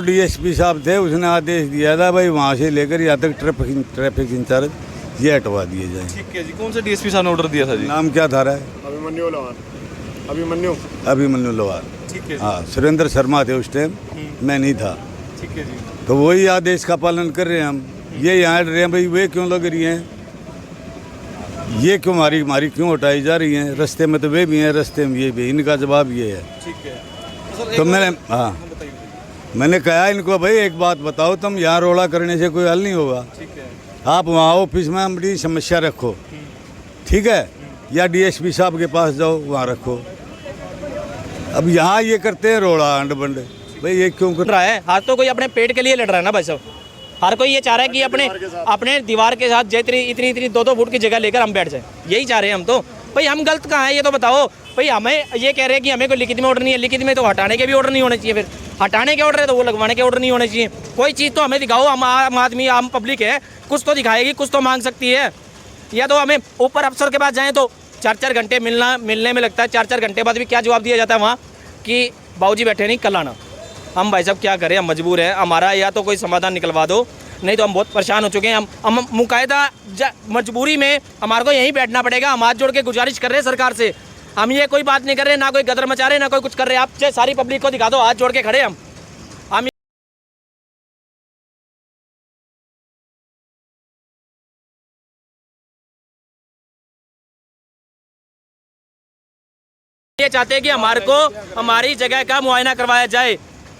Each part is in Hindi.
डीएसपी साहब थे, उसने आदेश दिया था भाई वहाँ से लेकर यहाँ तक ट्रैफिक इंचार्ज ये हटवा दिए जाए। ठीक है जी। कौन से डीएसपी साहब ने ऑर्डर दिया था जी? नाम क्या था? अभिमन्यु लोहार। ठीक है। हाँ, सुरेंद्र शर्मा थे उस टाइम, मैं नहीं था। ठीक है जी। तो वही आदेश का पालन कर रहे हैं हम। ये यहाँ हट रहे हैं भाई, वे क्यों लग रही हैं, ये क्यों हमारी क्यों हटाई जा रही हैं? रास्ते में तो वे भी हैं, रास्ते में ये भी। इनका जवाब ये है। ठीक है। तो मैंने कहा इनको भाई एक बात बताओ, तुम यहाँ रोड़ा करने से कोई हल नहीं होगा। ठीक है। आप वहाँ ऑफिस में अपनी समस्या रखो, ठीक है, या डीएसपी साहब के पास जाओ, वहाँ रखो। अब यहाँ ये करते हैं रोड़ा अंड बंड, भाई ये क्यों कर रहा है? हर तो कोई अपने पेट के लिए लड़ रहा है ना भाई साहब। हर कोई ये चाह रहा है कि अपने दीवार के साथ इतनी 2-2 फुट की जगह लेकर हम बैठ जाए। यही चाह रहे हैं हम तो। भाई हम गलत कहाँ हैं ये तो बताओ। भाई हमें ये कह रहे हैं कि हमें कोई लिखित में ऑर्डर नहीं है, लिखित में तो हटाने के भी ऑर्डर नहीं होने चाहिए। फिर हटाने के ऑर्डर है तो वो लगवाने के ऑर्डर नहीं होने चाहिए। कोई चीज़ तो हमें दिखाओ। हम आम आदमी, आम पब्लिक है, कुछ तो दिखाएगी, कुछ तो मांग सकती है। या तो हमें ऊपर अफसर के पास जाएँ तो 4-4 घंटे मिलने में लगता है। 4-4 घंटे बाद भी क्या जवाब दिया जाता है वहाँ कि बाबूजी बैठे नहीं, कल आना। हम भाई साहब क्या करें, हम मजबूर हैं। हमारा या तो कोई समाधान निकलवा दो, नहीं तो हम बहुत परेशान हो चुके हैं। हम मुकायदा मजबूरी में हमारे को यहीं बैठना पड़ेगा। हम हाथ जोड़ के गुजारिश कर रहे हैं सरकार से। हम ये कोई बात नहीं कर रहे, ना कोई गदर मचा रहे, ना कोई कुछ कर रहे। आप चाहे सारी पब्लिक को दिखा दो, हाथ जोड़ के खड़े हम ये चाहते हैं कि हमारे को हमारी जगह का मुआयना करवाया जाए।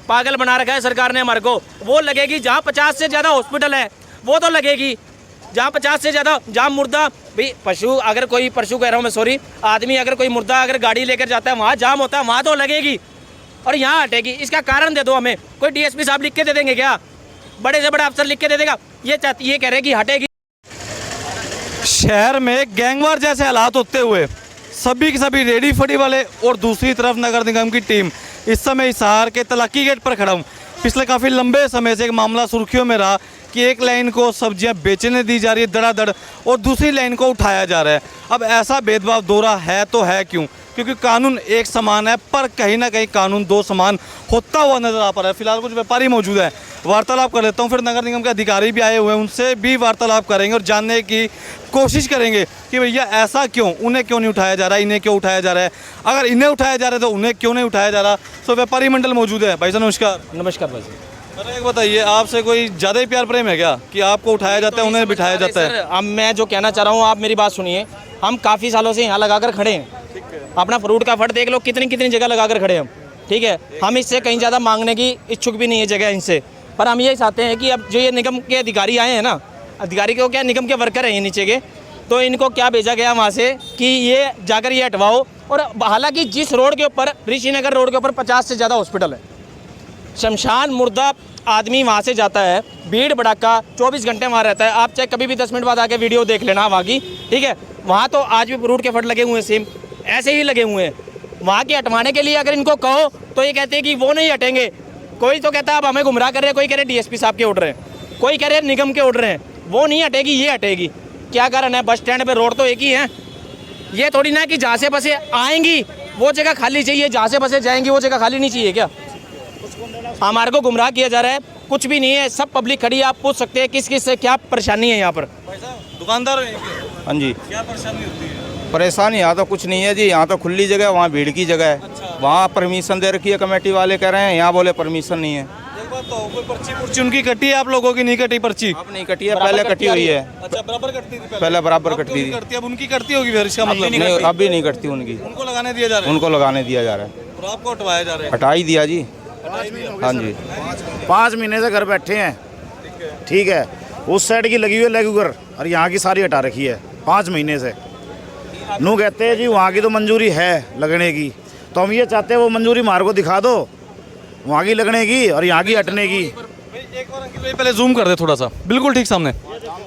पागल बना रखा है सरकार ने हमारे को। वो लगेगी जहाँ 50 से ज़्यादा हॉस्पिटल है, वो तो लगेगी। जहाँ 50 से ज़्यादा, जहाँ मुर्दा भी पशु, अगर कोई पशु कह रहा हूँ मैं, सॉरी, आदमी अगर कोई मुर्दा अगर गाड़ी लेकर जाता है, वहाँ जाम होता है, वहाँ तो लगेगी और यहाँ हटेगी। इसका कारण दे दो हमें। कोई डीएसपी साहब लिख के दे देंगे क्या? बड़े से बड़ा अफसर लिख के दे देगा? ये कह रहे कि हटेगी। शहर में गैंगवार जैसे हालात होते हुए सभी के सभी रेडी फड़ी वाले और दूसरी तरफ नगर निगम की टीम इस समय हिसार के तलाकी गेट पर खड़ा हूँ। पिछले काफ़ी लंबे समय से एक मामला सुर्खियों में रहा कि एक लाइन को सब्जियां बेचने दी जा रही है धड़ाधड़ और दूसरी लाइन को उठाया जा रहा है। अब ऐसा भेदभाव दोहरा है तो है क्यों? क्योंकि कानून एक समान है, पर कहीं ना कहीं कानून दो समान होता हुआ नजर आ पा रहा है। फिलहाल कुछ व्यापारी मौजूद है, वार्तालाप कर लेता हूँ। फिर नगर निगम के अधिकारी भी आए हुए हैं, उनसे भी वार्तालाप करेंगे और जानने की कोशिश करेंगे कि भैया ऐसा क्यों, उन्हें क्यों नहीं उठाया जा रहा है, इन्हें क्यों उठाया जा रहा है, अगर इन्हें उठाया जा रहा है तो उन्हें क्यों नहीं उठाया जा रहा। तो व्यापारी मंडल मौजूद है। भाई साहब नमस्कार। नमस्कार भाई साहब। अरे एक बताइए, आपसे कोई ज़्यादा ही प्यार प्रेम है क्या कि आपको उठाया जाता है, उन्हें बिठाया जाता है? अब मैं जो कहना चाह रहा हूँ, आप मेरी बात सुनिए। हम काफ़ी सालों से यहाँ लगाकर खड़े हैं। अपना फ्रूट का फट देख लो, कितनी जगह लगाकर खड़े हैं हम, ठीक है। हम इससे कहीं ज़्यादा मांगने की इच्छुक भी नहीं है जगह इनसे, पर हम ये चाहते हैं कि अब जो ये निगम के अधिकारी आए हैं ना, अधिकारी को क्या, निगम के वर्कर हैं ये नीचे के, तो इनको क्या भेजा गया वहाँ से कि ये जाकर ये हटवाओ। और हालांकि जिस रोड के ऊपर, ऋषिनगर रोड के ऊपर 50 से ज़्यादा हॉस्पिटल है, शमशान मुर्दा आदमी वहाँ से जाता है, भीड़ भड़ाका 24 घंटे वहाँ रहता है। आप चाहे कभी भी 10 मिनट बाद आके वीडियो देख लेना वहाँ की, ठीक है। वहाँ तो आज भी फ्रूट के फट लगे हुए हैं, सेम ऐसे ही लगे हुए हैं। वहाँ के हटवाने के लिए अगर इनको कहो तो ये कहते हैं कि वो नहीं हटेंगे। कोई तो कहता है अब हमें गुमराह कर रहे हैं, कोई कह रहे डीएसपी साहब के ऑर्डर हैं, कोई कह रहे निगम के ऑर्डर हैं, वो नहीं हटेगी, ये हटेगी। क्या कारण है? बस स्टैंड पे रोड तो एक ही है। ये थोड़ी ना कि जहाँ से बसें आएंगी वो जगह खाली चाहिए, जहाँ से बसें जाएंगी वो जगह खाली नहीं चाहिए क्या? हमारे को गुमराह किया जा रहा है। कुछ भी नहीं है, सब पब्लिक खड़ी है। आप पूछ सकते हैं किस किस से क्या परेशानी है यहाँ पर। दुकानदार? हाँ जी। क्या परेशानी होती है? परेशानी यहाँ तो कुछ नहीं है जी, यहाँ तो खुली जगह है, वहाँ भीड़ की जगह है। अच्छा। वहाँ परमिशन दे रखी है, कमेटी वाले कह रहे हैं, यहाँ बोले परमिशन नहीं है। एक बात तो, कोई पर्ची उनकी कटी है, आप लोगों की नहीं कटी पर्ची? अब नहीं कटी है, पहले कटी हुई है। अच्छा, बराबर कटती थी पहले बराबर कटती थी। अब उनकी कटती होगी फिर, इसका मतलब? नहीं, अभी नहीं कटती उनकी, उनको लगाने दिया जा रहा है। उनको लगाने दिया जा रहा है और आपको हटवाया जा रहा है? हटा ही दिया जी। हाँ जी। 5 महीने से घर बैठे हैं, ठीक है। उस साइड की लगी हुई है रेगुलर और यहाँ की सारी हटा रखी है 5 महीने से। नू कहते हैं जी वहाँ की तो मंजूरी है लगने की, तो हम ये चाहते हैं वो मंजूरी हमारे को दिखा दो, वहाँ की लगने की और यहाँ की हटने की। एक बार अंकित भाई पहले जूम कर दे थोड़ा सा, बिल्कुल ठीक सामने।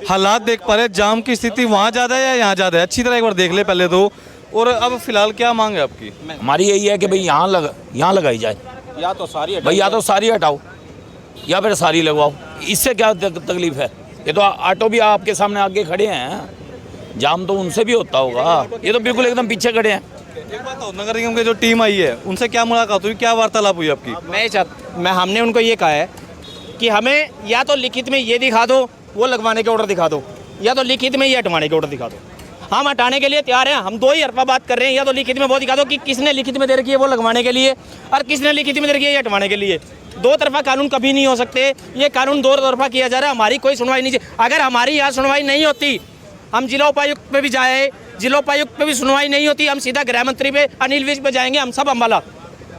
हालात देख पा रहे, जाम की स्थिति वहाँ ज़्यादा है या यहाँ ज़्यादा है? अच्छी तरह एक बार देख ले पहले तो। और अब फिलहाल क्या मांग है आपकी? हमारी यही है कि भाई यहाँ लगाई जाए, या तो सारी भाई या तो सारी हटाओ या फिर सारी लगवाओ। इससे क्या तकलीफ है? ये तो ऑटो भी आपके सामने आगे खड़े हैं, जाम तो उनसे भी होता होगा, ये तो बिल्कुल एकदम पीछे खड़े हैं। एक बात तो, नगर निगम की जो टीम आई है उनसे क्या मुलाकात हुई, क्या वार्तालाप हुई आपकी? हमने उनको ये कहा है कि हमें या तो लिखित में ये दिखा दो, वो लगवाने के ऑर्डर दिखा दो, या तो लिखित में ये हटवाने के ऑर्डर दिखा दो। हम हटाने के लिए तैयार हैं, हम दो ही हरफा बात कर रहे हैं, या तो लिखित में वो दिखा दो कि किसने लिखित में दे रखी है वो लगवाने के लिए और किसने लिखित में दे रखी है ये हटवाने के लिए। दो तरफा कानून कभी नहीं हो सकते, ये कानून दो तरफा किया जा रहा है। हमारी कोई सुनवाई नहीं, अगर हमारी यहाँ सुनवाई नहीं होती हम जिला उपायुक्त पे भी जाए, जिला उपायुक्त पे भी सुनवाई नहीं होती, हम सीधा गृह मंत्री पे अनिल विज पे जाएंगे, हम सब अम्बाला,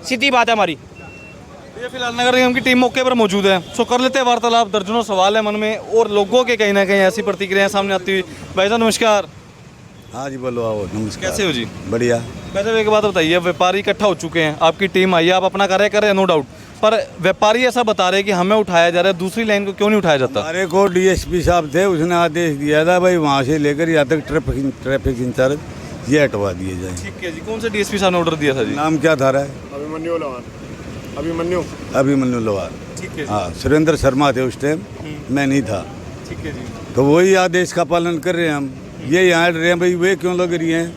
सीधी बात है हमारी। ये फिलहाल नगर निगम की टीम मौके पर मौजूद है, सो कर लेते हैं वार्तालाप। दर्जनों सवाल है मन में और लोगों के कहीं ना कहीं ऐसी प्रतिक्रियाएं सामने आती हुई। भाई साहब नमस्कार। हाँ जी बोलो, आओ, नमस्कार। कैसे हो जी? बढ़िया। वैसे एक बात बताइए, व्यापारी इकट्ठा हो चुके हैं, आपकी टीम आई है, आप अपना कार्य कर रहे हैं, नो डाउट, पर व्यापारी ऐसा बता रहे हैं कि हमें उठाया जा रहा है, दूसरी लाइन को क्यों नहीं उठाया जाता? हमारे को डीएसपी साहब थे, उसने आदेश दिया था भाई वहाँ से लेकर यहाँ तक ट्रैफिक इंचार्ज ये हटवा दिए जाए। ठीक है जी। कौन से डीएसपी साहब ने ऑर्डर दिया था जी? नाम क्या था? अभिमन्यु लोहार। ठीक है। हाँ, सुरेंद्र शर्मा थे उस टाइम, मैं नहीं था। ठीक है जी। तो वही आदेश का पालन कर रहे हैं हम। ये यहाँ हट रहे हैं भाई, वे क्यों लग रही हैं,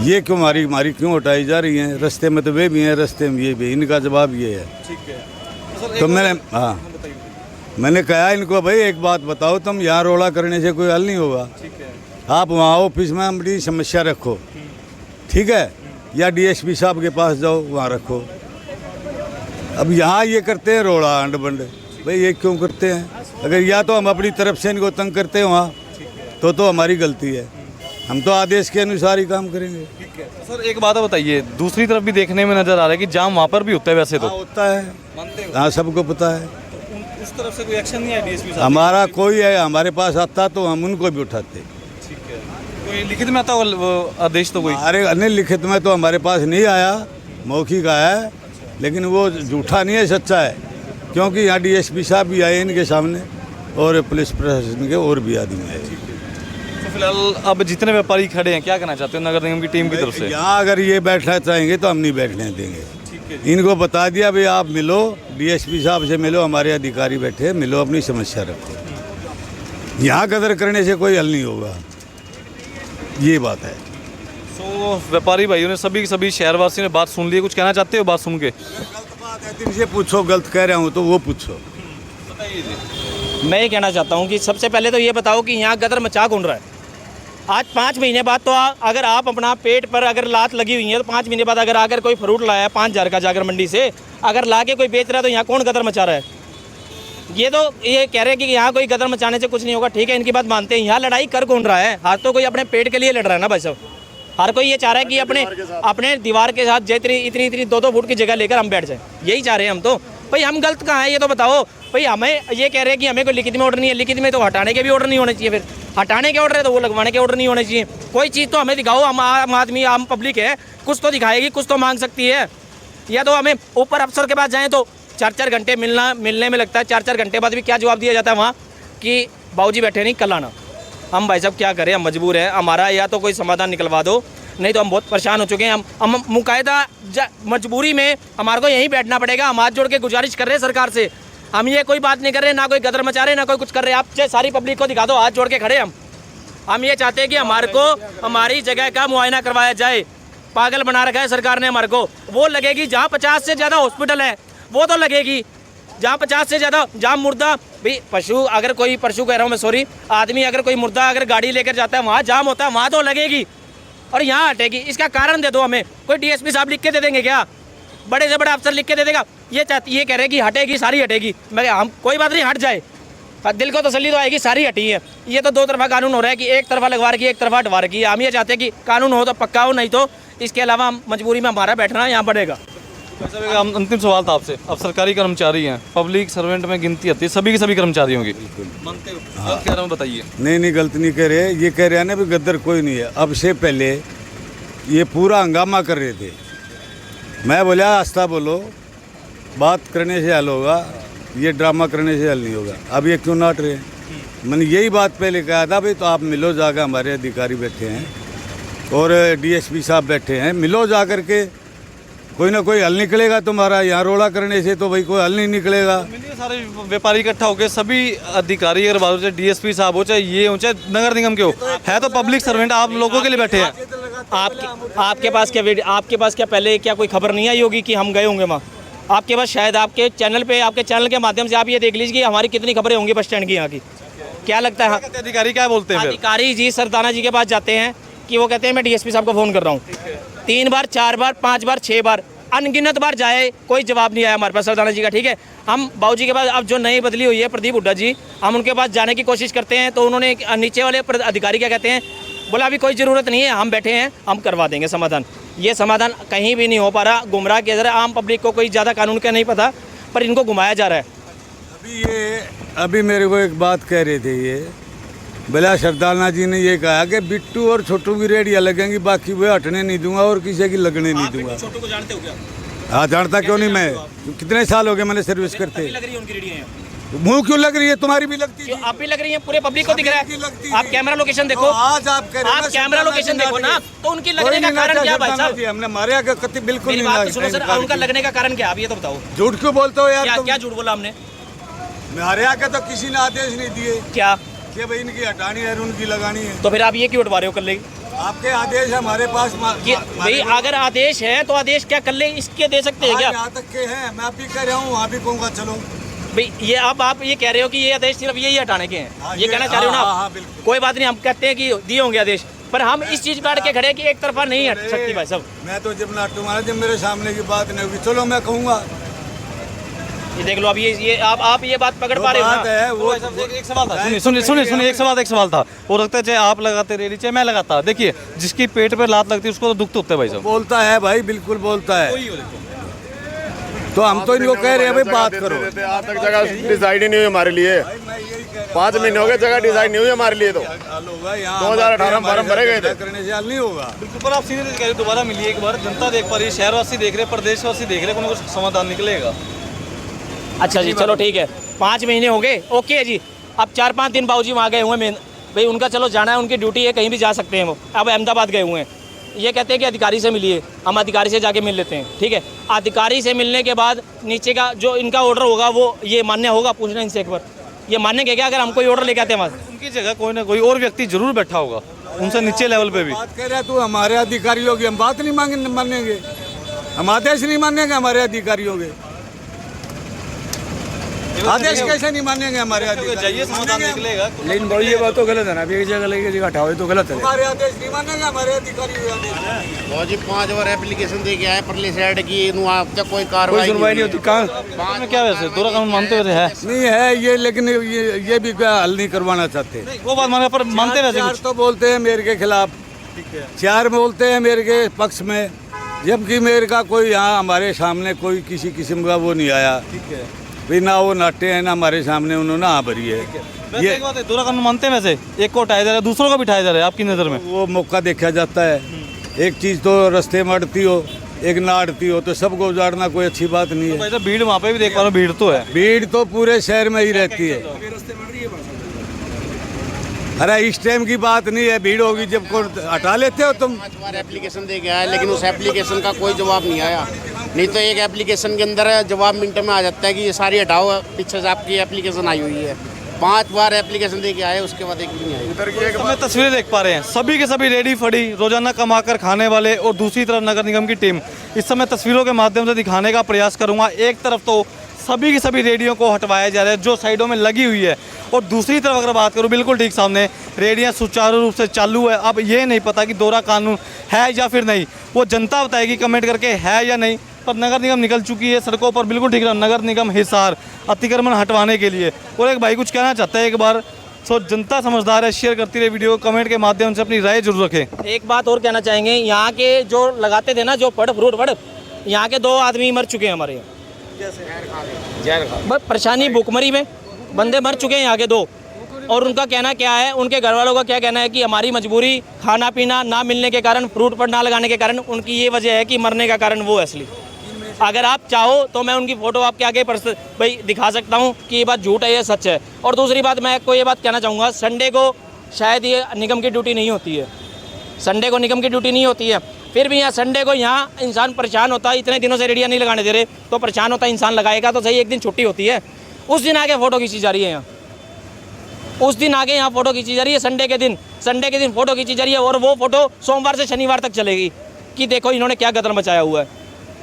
ये क्यों हमारी क्यों हटाई जा रही हैं? रास्ते में तो वे भी हैं, रास्ते में ये भी, इनका जवाब ये है। ठीक है। तो मैंने कहा इनको भाई एक बात बताओ, तुम यहाँ रोड़ा करने से कोई हल नहीं होगा। ठीक है। आप वहाँ ऑफिस में अपनी समस्या रखो, ठीक है, या डीएसपी साहब के पास जाओ, वहाँ रखो। अब यहाँ ये करते हैं रोड़ा अंड बंड, भाई ये क्यों करते हैं? अगर या तो हम अपनी तरफ से इनको तंग करते हैं वहाँ तो हमारी गलती है, हम तो आदेश के अनुसार ही काम करेंगे। ठीक है। सर एक बात बताइए, दूसरी तरफ भी देखने में नजर आ रहा है कि जाम वहाँ पर भी होता है वैसे तो? हाँ होता है, मानते हो? हाँ सबको पता है। तो उस तरफ से कोई एक्शन नहीं है डीएसपी साहब? हमारा कोई है, हमारे पास आता तो हम उनको भी उठाते। ठीक है। कोई लिखित में आता वो आदेश तो कोई? अरे अन्य लिखित में तो हमारे पास नहीं आया, मौखिक आया है, लेकिन वो झूठा नहीं है, सच्चा है, क्योंकि यहाँ डीएसपी साहब भी आए इनके सामने और पुलिस प्रशासन के और भी आदमी आए। तो फिलहाल अब जितने व्यापारी खड़े हैं क्या कहना चाहते हो नगर निगम की टीम की तरफ से? यहाँ अगर ये बैठना चाहेंगे तो हम नहीं बैठने देंगे। इनको बता दिया भाई आप मिलो, डीएसपी साहब से मिलो, हमारे अधिकारी बैठे हैं, मिलो, अपनी समस्या रखो। यहाँ कदर करने से कोई हल नहीं होगा, ये बात है। तो व्यापारी भाइयों ने सभी शहरवासियों ने बात सुन ली, कुछ कहना चाहते हो बात सुन के? गलत बात है, इनसे पूछो, गलत कह रहा हूँ तो वो पूछो। बताइए जी। मैं ये कहना चाहता हूँ कि सबसे पहले तो ये बताओ कि यहाँ गदर मचा कौन रहा है? आज 5 महीने बाद तो अगर आप अपना पेट पर अगर लात लगी हुई है तो 5 महीने बाद अगर आकर कोई फ्रूट लाया 5,000 का जाकर मंडी से अगर ला के कोई बेच रहा है तो यहाँ कौन गदर मचा रहा है? ये तो ये कह रहे हैं कि यहाँ कोई गदर मचाने से कुछ नहीं होगा। ठीक है, इनकी बात मानते हैं। यहाँ लड़ाई कर कौन रहा है? हर तो कोई अपने पेट के लिए लड़ रहा है ना भाई साहब। हर कोई ये चाह रहा है कि अपने दीवार के साथ इतनी 2-2 फुट की जगह लेकर हम बैठ जाए, यही चाह रहे हैं हम तो। भाई हम गलत कहाँ हैं ये तो बताओ। भाई हमें ये कह रहे हैं कि हमें कोई लिखित में ऑर्डर नहीं है, लिखित में तो हटाने के भी ऑर्डर नहीं होने चाहिए, फिर हटाने के ऑर्डर है तो वो लगवाने के ऑर्डर नहीं होने चाहिए। कोई चीज़ तो हमें दिखाओ, हम आम आदमी आम पब्लिक है, कुछ तो दिखाएगी, कुछ तो मांग सकती है। या तो हमें ऊपर अफसर के पास जाएँ तो 4-4 घंटे मिलने में लगता है, 4-4 घंटे बाद भी क्या जवाब दिया जाता है वहाँ कि बाबूजी बैठे नहीं, कल आना। हम भाई साहब क्या करें, हम मजबूर हैं। हमारा या तो कोई समाधान निकलवा दो, नहीं तो हम बहुत परेशान हो चुके हैं। हम मुकायदा मजबूरी में हमारे को यहीं बैठना पड़ेगा। हम हाथ जोड़ के गुजारिश कर रहे हैं सरकार से, हम ये कोई बात नहीं कर रहे, ना कोई गदर मचा रहे, ना कोई कुछ कर रहे। आप चाहे सारी पब्लिक को दिखा दो, हाथ जोड़ के खड़े हम ये चाहते हैं कि हमारे को हमारी जगह का मुआयना करवाया जाए। पागल बना रखा है सरकार ने हमारे को। वो लगेगी जहाँ 50 से ज़्यादा हॉस्पिटल है वो तो लगेगी, जहाँ 50 से ज़्यादा जहाँ मुर्दा भाई पशु अगर कोई पशु कह रहा हूँ मैं, सॉरी, आदमी अगर कोई मुर्दा अगर गाड़ी लेकर जाता है वहाँ जाम होता है, वहाँ तो लगेगी और यहाँ हटेगी। इसका कारण दे दो हमें। कोई डीएसपी साहब लिख के दे देंगे क्या? बड़े से बड़ा अफसर लिख के दे देगा? ये कह रहे कि हटेगी, सारी हटेगी। मैं हम कोई बात नहीं, हट जाए, दिल को तसल्ली तो आएगी, सारी हटी है। ये तो 2 तरफा कानून हो रहा है कि एक तरफा लगवा रखी है, एक तरफा हटवा रखी है। हम ये चाहते हैं कि कानून हो तो पक्का हो, नहीं तो इसके अलावा हम मजबूरी में हमारा बैठना यहाँ पड़ेगा। वैसे एक अंतिम सवाल था आपसे, अब सरकारी कर्मचारी हैं, पब्लिक सर्वेंट में गिनती आती है सभी के सभी कर्मचारियों की, मानते हो? गलत कह रहा हूँ बताइए। नहीं गलत नहीं कह रहे, ये कह रहे हैं ना भी गद्दर कोई नहीं है। अब से पहले ये पूरा हंगामा कर रहे थे, मैं बोला आस्था बोलो, बात करने से हल होगा, ये ड्रामा करने से हल नहीं होगा। अब ये क्यों नाट रहे हैं? मैंने यही बात पहले कहा था भाई, तो आप मिलो जाकर, हमारे अधिकारी बैठे हैं और डीएसपी साहब बैठे हैं, मिलो जा करके, कोई ना कोई हल निकलेगा तुम्हारा। यहाँ रोड़ा करने से तो भाई कोई हल नहीं निकलेगा। सारे व्यापारी इकट्ठा होकर सभी अधिकारी, अगर बात हो चाहे डीएसपी साहब हो, चाहे ये हो, चाहे नगर निगम के हो, है तो पब्लिक सर्वेंट, आप लोगों के लिए बैठे हैं। आपके पास क्या पहले क्या कोई खबर नहीं आई होगी कि हम गए होंगे वहाँ? आपके पास शायद आपके चैनल के माध्यम से आप ये देख लीजिए कि हमारी कितनी खबरें होंगी बस स्टैंड की यहाँ की। क्या लगता है? कहते अधिकारी क्या बोलते हैं फिर? अधिकारी जी सरदाना जी के पास जाते हैं कि वो कहते हैं मैं डीएसपी साहब को फ़ोन कर रहा हूँ, 3 बार 4 बार 5 बार 6 बार अनगिनत बार जाए, कोई जवाब नहीं आया हमारे पास सरदाना जी का। ठीक है, हम बाबूजी के पास अब जो नई बदली हुई है प्रदीप हुड्डा जी, हम उनके पास जाने की कोशिश करते हैं तो उन्होंने नीचे वाले अधिकारी क्या कहते हैं, बोला अभी कोई ज़रूरत नहीं है, हम बैठे हैं, हम करवा देंगे समाधान। ये समाधान कहीं भी नहीं हो पा रहा, गुमराह किया जा रहा है आम पब्लिक को, कोई ज़्यादा कानून का नहीं पता पर इनको घुमाया जा रहा है। अभी मेरे को एक बात कह रहे थे, ये भला सरदाना जी ने ये कहा कि बिट्टू और छोटू की रेडियाँ लगेंगी, बाकी वो हटने नहीं दूंगा और किसी की लगने नहीं दूंगा। छोटू को जानते हो क्या? हाँ जानता क्यों नहीं, मैं कितने साल हो गए मैंने सर्विस करते। लग रही है उनकी रेडियो मुँह क्यों लग रही है? तुम्हारी भी लगती है। आप भी लग रही है, पूरे पब्लिक को दिख रहा सभी की लगती है। है। आप कैमरा लोकेशन देखो, तो आज आप कह रहे हैं ना, कैमरा लोकेशन देखो ना, तो उनकी लगने का कारण क्या भाई साहब? हमने मारे आगे कति बिल्कुल मेरी नहीं बात तो सुनो सर, इनकार उनका की। लगने का कारण क्या? आप ये तो बताओ, झूठ क्यों बोलते हो यार तुम? क्या झूठ बोला हमने? मारे आगे तो किसी ने आदेश नहीं दिए क्या कि भाई इनकी हटानी है, उनकी लगानी है। तो फिर आप ये क्यों उठवा रहे हो? कर ले आपके आदेश हमारे पास भाई, अगर आदेश है तो आदेश क्या कर ले, इसके दे सकते हैं क्या? यहाँ तक के हैं, मैं भी कह रहा हूँ, वहाँ भी कहूँगा चलो भाई। ये अब आप ये कह रहे हो कि ये आदेश सिर्फ यही हटाने के हैं, हाँ, ये कहना चाह रहे हो ना हाँ, हाँ, आप? बिल्कुल। कोई बात नहीं, हम कहते हैं कि दिए होंगे आदेश, पर हम इस चीज काट के खड़े कि एक तरफा नहीं हट सकती भाई साहब। मैं तो जब नाटूंगा जब मेरे सामने की बात नहीं होगी, चलो मैं कहूँगा। ये देख लो, अब ये आप ये बात पकड़ पा रहे हो बात ना? है वो एक सवाल था, सुनिए, एक सवाल था। वो लगता है चाहे आप लगाते रेडी चाहे मैं लगाता, देखिए जिसकी पेट पे लात लगती है उसको तो दुख तो होता है भाई साहब। बोलता है भाई, बिल्कुल बोलता है। तो हम तो इनको कह रहे हैं भाई बात करो। आज तक जगह डिसाइड ही नहीं हुई हमारे लिए, 5 महीने हो गए जगह डिसाइड नहीं हुई हमारे लिए। तो 2018 में फॉर्म भरे गए थे, करने से हल नहीं होगा। बिल्कुल, पर आप सीनियर अधिकारी दोबारा मिलिए एक बार, जनता देख पा रही है, शहरवासी देख रहे, प्रदेशवासी देख रहे, कुछ समाधान निकलेगा। अच्छा जी, चलो ठीक है, 5 महीने हो गए, ओके है जी। अब 4-5 दिन बाबूजी वहाँ गए हुए हैं, भाई उनका चलो जाना है, उनकी ड्यूटी है, कहीं भी जा सकते हैं वो। अब अहमदाबाद गए हुए हैं, ये कहते हैं कि अधिकारी से मिलिए, हम अधिकारी से जाके मिल लेते हैं। ठीक है, अधिकारी से मिलने के बाद नीचे का जो इनका ऑर्डर होगा वो ये मान्य होगा? पूछना इनसे एक बार, ये मान्य क्या अगर हम कोई ऑर्डर लेके आते हैं वहाँ से? उनकी जगह कोई ना कोई और व्यक्ति जरूर बैठा होगा उनसे नीचे लेवल पे भी। बात कह रहे हैं तू हमारे अधिकारियों की, हम बात नहीं मानेंगे, हम आदेश नहीं मानेंगे हमारे अधिकारियों के। आदेश कैसे नहीं मानेंगे हमारे अधिकारी? जाइए, समाधान निकलेगा। लेकिन भाई ये बात तो गलत है ना, अभी एक जगह लेके जगह हटाओ, ये तो गलत है। हमारे आदेश नहीं मानेंगे हमारे अधिकारी। वो जी 5 बार एप्लीकेशन दे के आए परली साइड की, अब तक कोई कोई कार्रवाई सुनवाई नहीं होती। कहाँ क्या वैसे दोहरा कानून मानते हुए है? नहीं है ये, लेकिन ये भी क्या हल नहीं करवाना चाहते। वो बात माने, पर मानते वैसे चार कुछ। तो बोलते हैं मेरे के खिलाफ, 4 बोलते हैं मेरे के पक्ष में, जबकि मेरे का कोई यहाँ हमारे सामने कोई किसी किस्म का वो नहीं आया। ठीक है, भी ना वो नाटे हैं ना हमारे सामने उन्होंने हाँ भरी है। वैसे एक बात है, दोहरा कानून मानते हैं वैसे? एक को उठाया जा रहा है, दूसरों को भी उठाया जा रहा है आपकी नज़र में? वो मौका देखा जाता है, एक चीज़ तो रास्ते में अड़ती हो, एक ना अड़ती हो, तो सबको उजाड़ना कोई अच्छी बात नहीं है। भाई साहब भीड़ वहाँ पे भी देख पा रहा हूँ, भीड़ तो है। भीड़ तो पूरे शहर में ही रहती है। अरे इस टाइम की बात नहीं है, भीड़ होगी जब को हटा लेते हो तुम। 5 बार एप्लीकेशन दे के आए, लेकिन उस एप्लीकेशन का कोई जवाब नहीं आया। नहीं तो एक एप्लीकेशन के अंदर जवाब मिनटों में आ जाता है कि ये सारी हटाओ, पीछे से आपकी एप्लीकेशन आई हुई है। 5 बार एप्लीकेशन दे के आए, उसके बाद एक भी नहीं आई। हमें तस्वीरें देख पा रहे हैं, सभी के सभी रेडी फड़ी रोजाना कमाकर खाने वाले, और दूसरी तरफ नगर निगम की टीम। इस समय तस्वीरों के माध्यम से दिखाने का प्रयास करूंगा। एक तरफ तो सभी की सभी रेडियो को हटवाया जा रहा है जो साइडों में लगी हुई है, और दूसरी तरफ अगर बात करूं बिल्कुल ठीक सामने रेडियां सुचारू रूप से चालू है। अब ये नहीं पता कि दोहरा कानून है या फिर नहीं, वो जनता बताएगी कमेंट करके है या नहीं। पर नगर निगम निकल चुकी है सड़कों पर, बिल्कुल ठीक है, नगर निगम हिसार अतिक्रमण हटवाने के लिए। और एक भाई कुछ कहना चाहता है, एक बार सो जनता समझदार है, शेयर करती रहे वीडियो, कमेंट के माध्यम से अपनी राय जरूर रखें। एक बात और कहना चाहेंगे, यहाँ के जो लगाते थे ना जो फ्रूट फड़, यहाँ के 2 आदमी मर चुके हैं हमारे यहाँ। बस परेशानी भूखमरी में बंदे मर चुके हैं यहाँ के 2। और उनका कहना क्या है, उनके घर वालों का क्या कहना है कि हमारी मजबूरी, खाना पीना ना मिलने के कारण, फ्रूट फड़ ना लगाने के कारण, उनकी ये वजह है कि मरने का कारण वो है असली। अगर आप चाहो तो मैं उनकी फ़ोटो आपके आगे भाई दिखा सकता हूँ कि ये बात झूठ है या सच है। और दूसरी बात मैं आपको ये बात कहना चाहूँगा, संडे को शायद ये निगम की ड्यूटी नहीं होती है, संडे को निगम की ड्यूटी नहीं होती है, फिर भी यहाँ संडे को यहाँ इंसान परेशान होता है। इतने दिनों से रेडियाँ नहीं लगाने दे रहे तो परेशान होता है इंसान, लगाएगा तो सही, एक दिन छुट्टी होती है, उस दिन आगे फ़ोटो खींची जा रही है यहाँ, उस दिन आगे यहाँ फ़ोटो खींची जा रही है, संडे के दिन फ़ोटो खींची जा रही है। और वो फ़ोटो सोमवार से शनिवार तक चलेगी कि देखो इन्होंने क्या गदर मचाया हुआ है।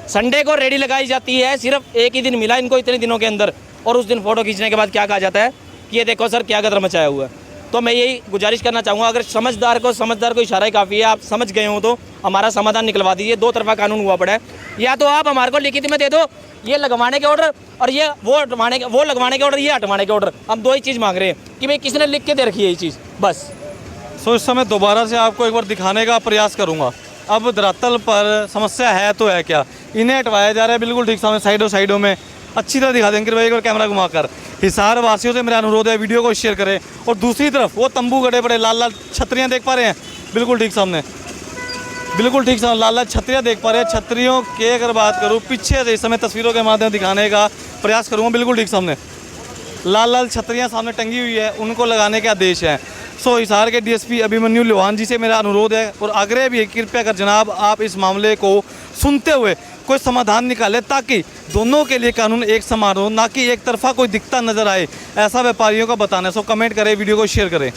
संडे को रेडी लगाई जाती है, सिर्फ एक ही दिन मिला इनको इतने दिनों के अंदर, और उस दिन फ़ोटो खींचने के बाद क्या कहा जाता है कि ये देखो सर क्या गदर मचाया हुआ है। तो मैं यही गुजारिश करना चाहूँगा, अगर समझदार को इशारा ही काफ़ी है, आप समझ गए हो तो हमारा समाधान निकलवा दीजिए। दो तरफा कानून हुआ पड़ा है, या तो आप हमारे को लिखित में दे दो ये लगवाने के ऑर्डर, और ये वो लगवाने के ऑर्डर, ये हटवाने के ऑर्डर। हम दो ही चीज़ मांग रहे हैं कि भाई किसने लिख के दे रखी है ये चीज़, बस। सो इस समय दोबारा से आपको एक बार दिखाने का प्रयास करूंगा। अब धरातल पर समस्या है तो है क्या, इन्हें हटवाया जा रहा है बिल्कुल ठीक सामने साइडों में। अच्छी तरह दिखा देंगे भाई, एक बार कैमरा घुमाकर। हिसार वासियों से मेरा अनुरोध है वीडियो को शेयर करें। और दूसरी तरफ वो तंबू गड़े पड़े, लाल लाल छतरियाँ देख पा रहे हैं बिल्कुल ठीक सामने, बिल्कुल ठीक सामने लाल लाल छतरियाँ देख पा रहे हैं। छतरियों की अगर बात करूँ पीछे से इस समय तस्वीरों के माध्यम दिखाने का प्रयास करूँगा। बिल्कुल ठीक सामने लाल लाल छतरियाँ सामने टंगी हुई है, उनको लगाने के आदेश हैं। सो हिसार के डीएसपी अभिमन्यु लोहान जी से मेरा अनुरोध है और आग्रह भी है, कृपया कर जनाब आप इस मामले को सुनते हुए कोई समाधान निकाले, ताकि दोनों के लिए कानून एक समान हो, ना कि एक तरफा कोई दिखता नजर आए। ऐसा व्यापारियों का बताना है। सो कमेंट करें, वीडियो को शेयर करें।